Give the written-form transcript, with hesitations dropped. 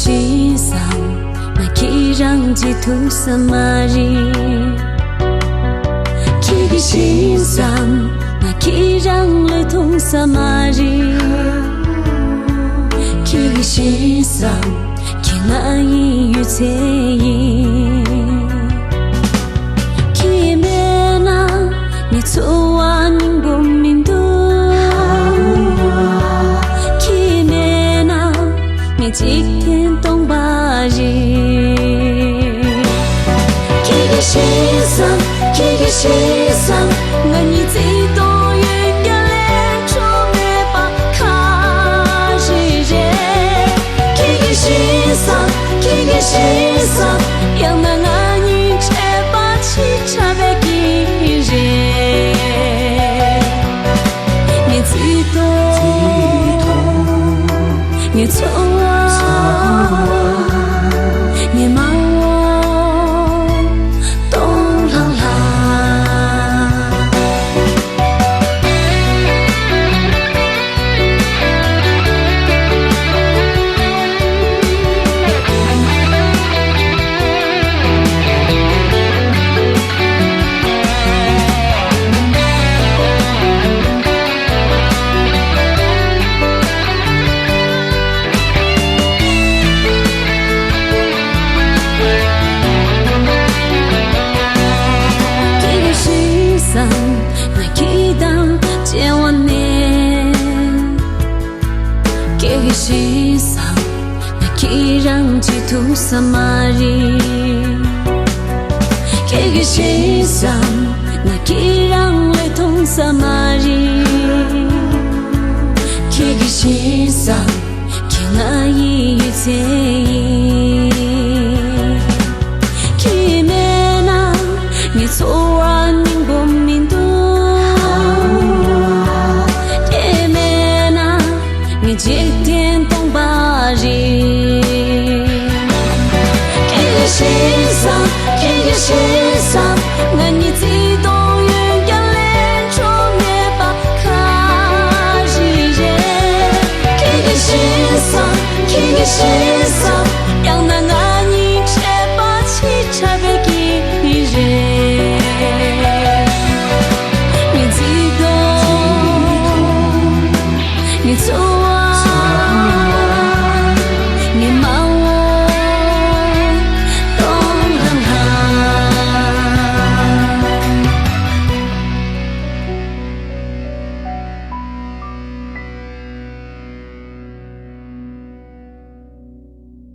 心上，那去让基督撒玛利。去心上，那去让儿童撒玛利。去心上，去那一与切伊。去面那，你错啊，你不明度。去面那，你几天东巴日。去心上，去心上，我你最多远个来做咩吧卡日日。去心上，去心上，让那我你切把起差别给日。你最多，你错啊，你骂我。那去当借我念，去心上，那去让基督撒玛利。去心上，那去让儿童撒玛利。去心上，去那一与切伊。去面那，你错啊，你不明度。几天东巴日，去心上，去心上，我你最多远个来做咩吧卡日日。去心上，去心上，让那我你切把起差别给日。你最多，你错。